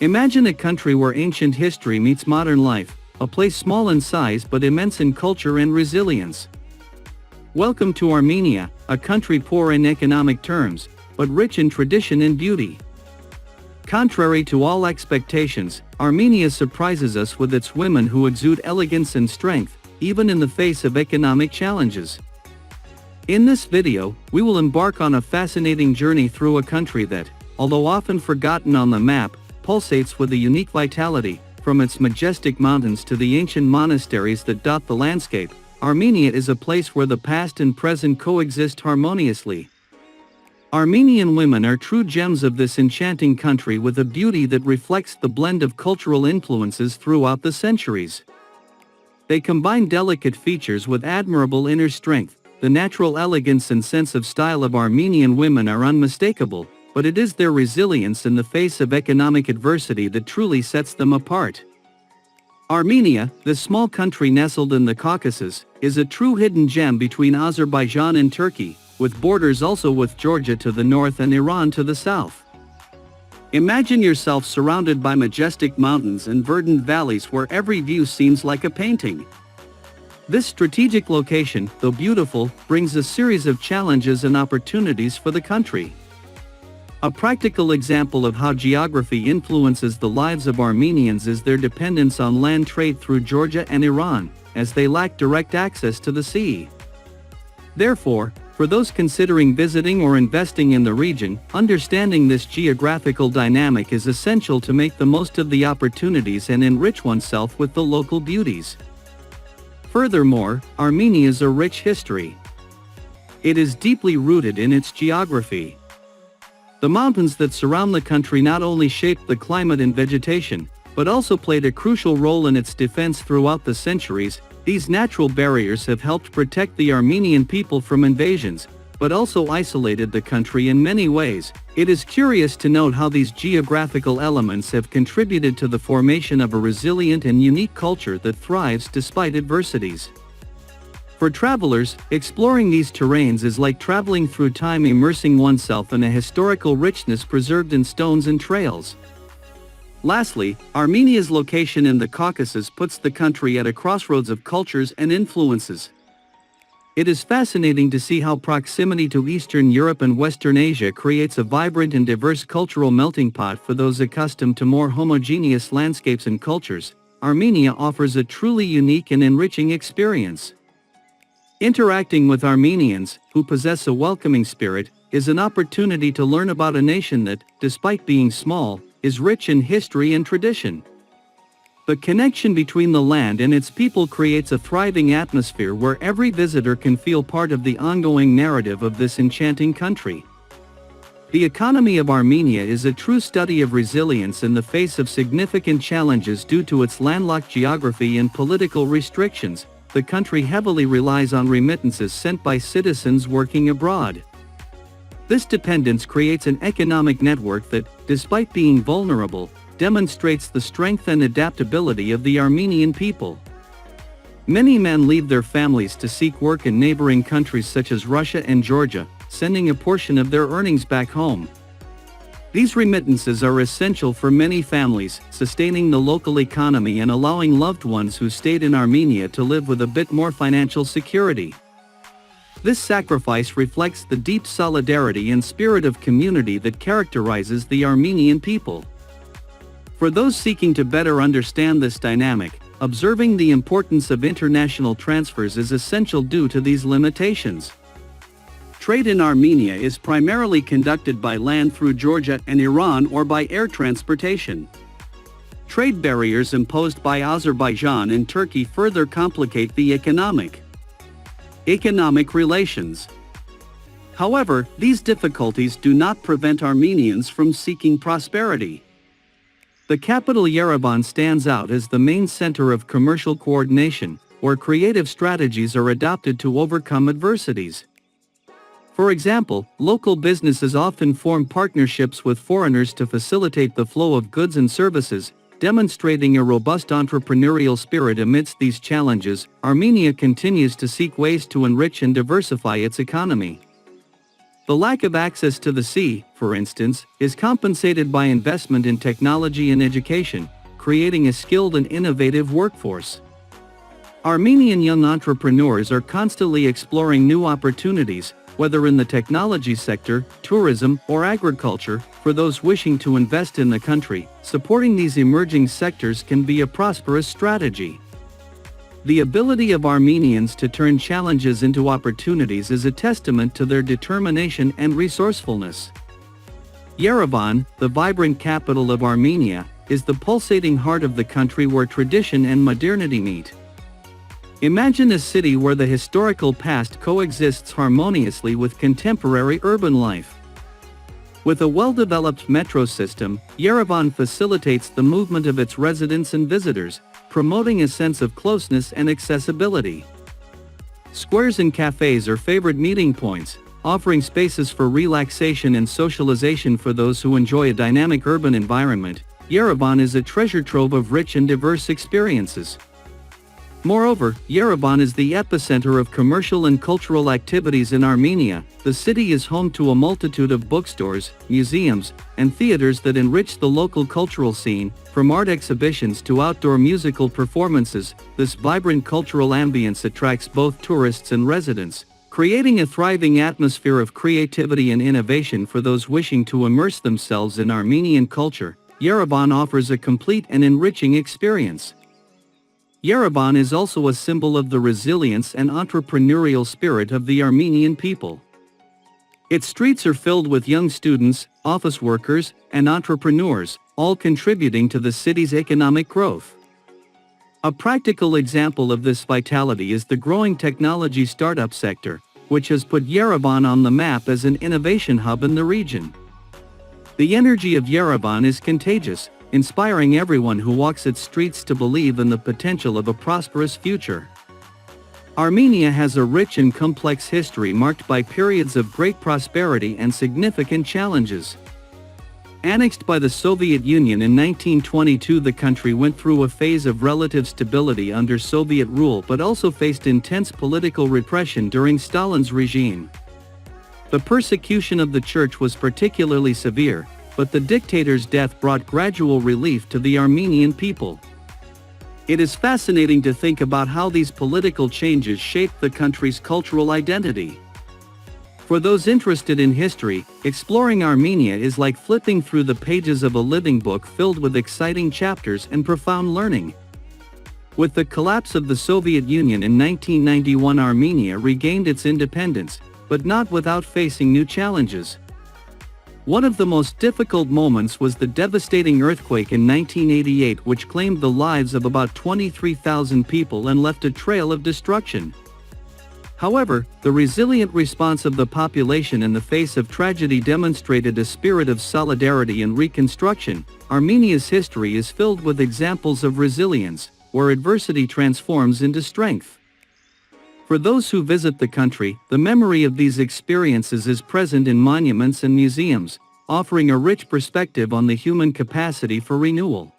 Imagine a country where ancient history meets modern life, a place small in size but immense in culture and resilience. Welcome to Armenia, a country poor in economic terms, but rich in tradition and beauty. Contrary to all expectations, Armenia surprises us with its women who exude elegance and strength, even in the face of economic challenges. In this video, we will embark on a fascinating journey through a country that, although often forgotten on the map, pulsates with a unique vitality. From its majestic mountains to the ancient monasteries that dot the landscape, Armenia is a place where the past and present coexist harmoniously. Armenian women are true gems of this enchanting country with a beauty that reflects the blend of cultural influences throughout the centuries. They combine delicate features with admirable inner strength. The natural elegance and sense of style of Armenian women are unmistakable, but it is their resilience in the face of economic adversity that truly sets them apart. Armenia, this small country nestled in the Caucasus, is a true hidden gem between Azerbaijan and Turkey, with borders also with Georgia to the north and Iran to the south. Imagine yourself surrounded by majestic mountains and verdant valleys where every view seems like a painting. This strategic location, though beautiful, brings a series of challenges and opportunities for the country. A practical example of how geography influences the lives of Armenians is their dependence on land trade through Georgia and Iran, as they lack direct access to the sea. Therefore, for those considering visiting or investing in the region, understanding this geographical dynamic is essential to make the most of the opportunities and enrich oneself with the local beauties. Furthermore, Armenia's a rich history. It is deeply rooted in its geography. The mountains that surround the country not only shaped the climate and vegetation, but also played a crucial role in its defense throughout the centuries. These natural barriers have helped protect the Armenian people from invasions, but also isolated the country in many ways. It is curious to note how these geographical elements have contributed to the formation of a resilient and unique culture that thrives despite adversities. For travelers, exploring these terrains is like traveling through time, immersing oneself in a historical richness preserved in stones and trails. Lastly, Armenia's location in the Caucasus puts the country at a crossroads of cultures and influences. It is fascinating to see how proximity to Eastern Europe and Western Asia creates a vibrant and diverse cultural melting pot for those accustomed to more homogeneous landscapes and cultures. Armenia offers a truly unique and enriching experience. Interacting with Armenians, who possess a welcoming spirit, is an opportunity to learn about a nation that, despite being small, is rich in history and tradition. The connection between the land and its people creates a thriving atmosphere where every visitor can feel part of the ongoing narrative of this enchanting country. The economy of Armenia is a true study of resilience in the face of significant challenges due to its landlocked geography and political restrictions. The country heavily relies on remittances sent by citizens working abroad. This dependence creates an economic network that, despite being vulnerable, demonstrates the strength and adaptability of the Armenian people. Many men leave their families to seek work in neighboring countries such as Russia and Georgia, sending a portion of their earnings back home. These remittances are essential for many families, sustaining the local economy and allowing loved ones who stayed in Armenia to live with a bit more financial security. This sacrifice reflects the deep solidarity and spirit of community that characterizes the Armenian people. For those seeking to better understand this dynamic, observing the importance of international transfers is essential due to these limitations. Trade in Armenia is primarily conducted by land through Georgia and Iran or by air transportation. Trade barriers imposed by Azerbaijan and Turkey further complicate the economic relations. However, these difficulties do not prevent Armenians from seeking prosperity. The capital Yerevan stands out as the main center of commercial coordination, where creative strategies are adopted to overcome adversities. For example, local businesses often form partnerships with foreigners to facilitate the flow of goods and services, demonstrating a robust entrepreneurial spirit amidst these challenges. Armenia continues to seek ways to enrich and diversify its economy. The lack of access to the sea, for instance, is compensated by investment in technology and education, creating a skilled and innovative workforce. Armenian young entrepreneurs are constantly exploring new opportunities, whether in the technology sector, tourism, or agriculture. For those wishing to invest in the country, supporting these emerging sectors can be a prosperous strategy. The ability of Armenians to turn challenges into opportunities is a testament to their determination and resourcefulness. Yerevan, the vibrant capital of Armenia, is the pulsating heart of the country where tradition and modernity meet. Imagine a city where the historical past coexists harmoniously with contemporary urban life. With a well-developed metro system, Yerevan facilitates the movement of its residents and visitors, promoting a sense of closeness and accessibility. Squares and cafes are favorite meeting points, offering spaces for relaxation and socialization for those who enjoy a dynamic urban environment. Yerevan is a treasure trove of rich and diverse experiences. Moreover, Yerevan is the epicenter of commercial and cultural activities in Armenia. The city is home to a multitude of bookstores, museums, and theaters that enrich the local cultural scene. From art exhibitions to outdoor musical performances, this vibrant cultural ambience attracts both tourists and residents, creating a thriving atmosphere of creativity and innovation for those wishing to immerse themselves in Armenian culture. Yerevan offers a complete and enriching experience. Yerevan is also a symbol of the resilience and entrepreneurial spirit of the Armenian people. Its streets are filled with young students, office workers, and entrepreneurs, all contributing to the city's economic growth. A practical example of this vitality is the growing technology startup sector, which has put Yerevan on the map as an innovation hub in the region. The energy of Yerevan is contagious, inspiring everyone who walks its streets to believe in the potential of a prosperous future. Armenia has a rich and complex history marked by periods of great prosperity and significant challenges. Annexed by the Soviet Union in 1922, the country went through a phase of relative stability under Soviet rule but also faced intense political repression during Stalin's regime. The persecution of the church was particularly severe, but the dictator's death brought gradual relief to the Armenian people. It is fascinating to think about how these political changes shaped the country's cultural identity. For those interested in history, exploring Armenia is like flipping through the pages of a living book filled with exciting chapters and profound learning. With the collapse of the Soviet Union in 1991, Armenia regained its independence, but not without facing new challenges. One of the most difficult moments was the devastating earthquake in 1988, which claimed the lives of about 23,000 people and left a trail of destruction. However, the resilient response of the population in the face of tragedy demonstrated a spirit of solidarity and reconstruction. Armenia's history is filled with examples of resilience, where adversity transforms into strength. For those who visit the country, the memory of these experiences is present in monuments and museums, offering a rich perspective on the human capacity for renewal.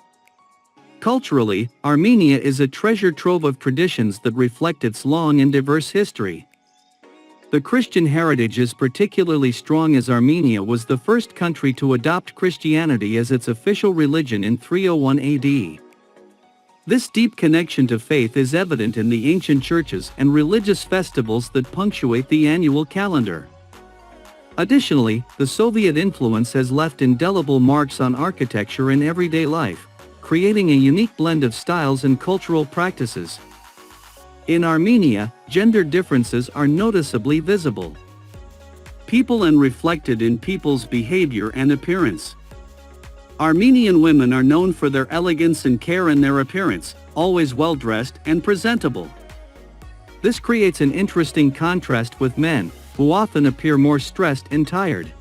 Culturally, Armenia is a treasure trove of traditions that reflect its long and diverse history. The Christian heritage is particularly strong as Armenia was the first country to adopt Christianity as its official religion in 301 AD. This deep connection to faith is evident in the ancient churches and religious festivals that punctuate the annual calendar. Additionally, the Soviet influence has left indelible marks on architecture and everyday life, creating a unique blend of styles and cultural practices. In Armenia, gender differences are noticeably visible. People and reflected in people's behavior and appearance. Armenian women are known for their elegance and care in their appearance, always well-dressed and presentable. This creates an interesting contrast with men, who often appear more stressed and tired.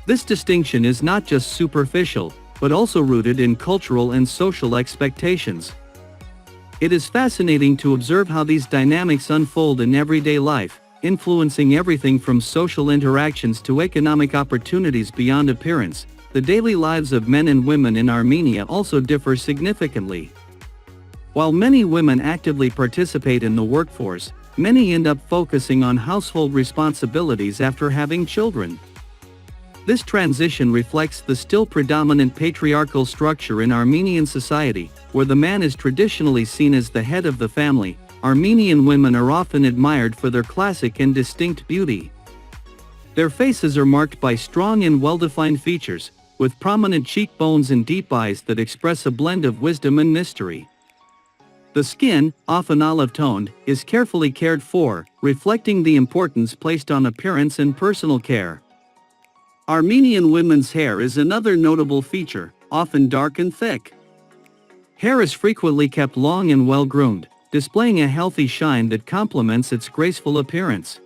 This distinction is not just superficial, but also rooted in cultural and social expectations. It is fascinating to observe how these dynamics unfold in everyday life, influencing everything from social interactions to economic opportunities beyond appearance. The daily lives of men and women in Armenia also differ significantly. While many women actively participate in the workforce, many end up focusing on household responsibilities after having children. This transition reflects the still predominant patriarchal structure in Armenian society, where the man is traditionally seen as the head of the family. Armenian women are often admired for their classic and distinct beauty. Their faces are marked by strong and well-defined features, with prominent cheekbones and deep eyes that express a blend of wisdom and mystery. The skin, often olive-toned, is carefully cared for, reflecting the importance placed on appearance and personal care. Armenian women's hair is another notable feature, often dark and thick. Hair is frequently kept long and well-groomed, displaying a healthy shine that complements its graceful appearance.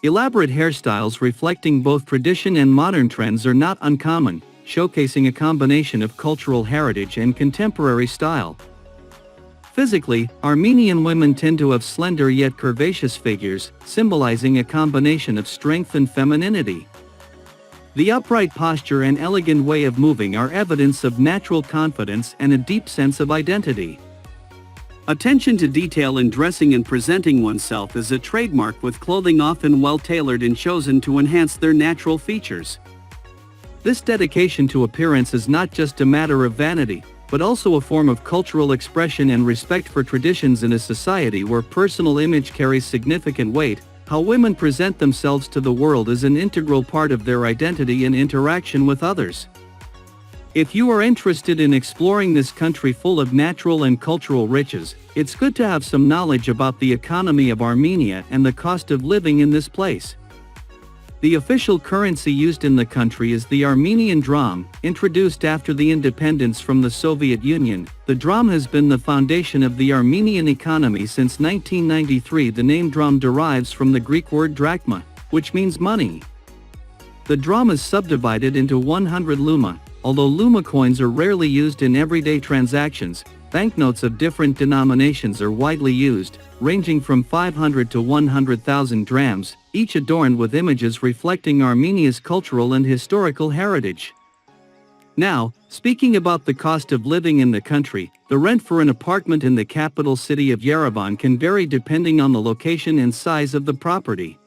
Elaborate hairstyles reflecting both tradition and modern trends are not uncommon, showcasing a combination of cultural heritage and contemporary style. Physically, Armenian women tend to have slender yet curvaceous figures, symbolizing a combination of strength and femininity. The upright posture and elegant way of moving are evidence of natural confidence and a deep sense of identity. Attention to detail in dressing and presenting oneself is a trademark, with clothing often well-tailored and chosen to enhance their natural features. This dedication to appearance is not just a matter of vanity, but also a form of cultural expression and respect for traditions in a society where personal image carries significant weight. How women present themselves to the world is an integral part of their identity and interaction with others. If you are interested in exploring this country full of natural and cultural riches, it's good to have some knowledge about the economy of Armenia and the cost of living in this place. The official currency used in the country is the Armenian dram, introduced after the independence from the Soviet Union. The dram has been the foundation of the Armenian economy since 1993. The name dram derives from the Greek word drachma, which means money. The dram is subdivided into 100 luma. Although luma coins are rarely used in everyday transactions, banknotes of different denominations are widely used, ranging from 500 to 100,000 drams, each adorned with images reflecting Armenia's cultural and historical heritage. Now, speaking about the cost of living in the country, the rent for an apartment in the capital city of Yerevan can vary depending on the location and size of the property.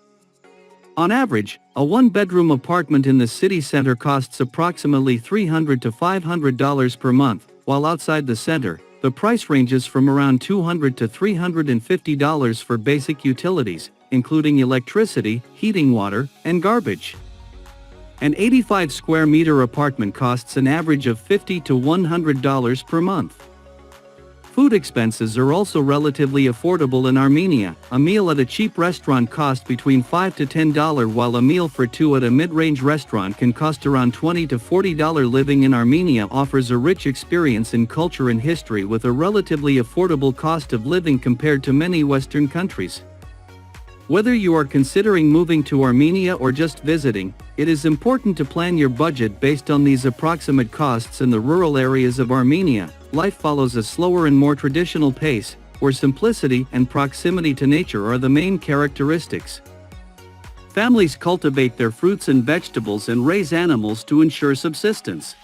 On average, a one-bedroom apartment in the city center costs approximately $300 to $500 per month, while outside the center, the price ranges from around $200 to $350 for basic utilities, including electricity, heating water, and garbage. An 85 square meter apartment costs an average of $50 to $100 per month. Food expenses are also relatively affordable in Armenia. A meal at a cheap restaurant costs between $5 to $10, while a meal for two at a mid-range restaurant can cost around $20 to $40. Living in Armenia offers a rich experience in culture and history with a relatively affordable cost of living compared to many Western countries. Whether you are considering moving to Armenia or just visiting, it is important to plan your budget based on these approximate costs. In the rural areas of Armenia, life follows a slower and more traditional pace, where simplicity and proximity to nature are the main characteristics. Families cultivate their fruits and vegetables and raise animals to ensure subsistence.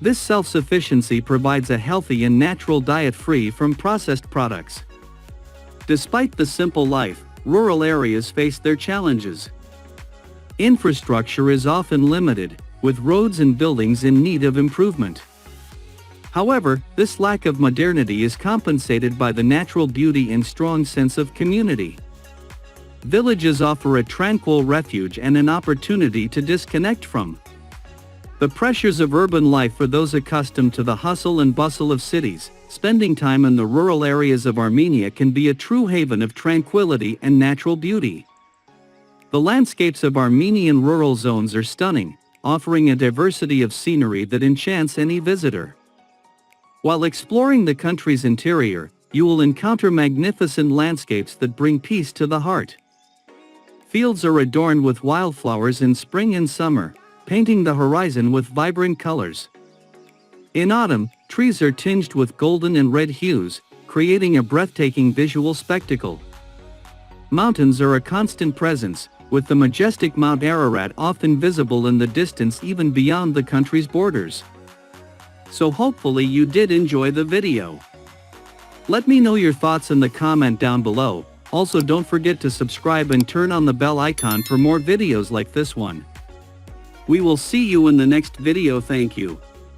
This self-sufficiency provides a healthy and natural diet free from processed products. Despite the simple life, rural areas face their challenges. Infrastructure is often limited, with roads and buildings in need of improvement. However, this lack of modernity is compensated by the natural beauty and strong sense of community. Villages offer a tranquil refuge and an opportunity to disconnect from the pressures of urban life. For those accustomed to the hustle and bustle of cities, spending time in the rural areas of Armenia can be a true haven of tranquility and natural beauty. The landscapes of Armenian rural zones are stunning, offering a diversity of scenery that enchants any visitor. While exploring the country's interior, you will encounter magnificent landscapes that bring peace to the heart. Fields are adorned with wildflowers in spring and summer, painting the horizon with vibrant colors. In autumn, trees are tinged with golden and red hues, creating a breathtaking visual spectacle. Mountains are a constant presence, with the majestic Mount Ararat often visible in the distance even beyond the country's borders. So hopefully you did enjoy the video. Let me know your thoughts in the comment down below. Also, don't forget to subscribe and turn on the bell icon for more videos like this one. We will see you in the next video. Thank you.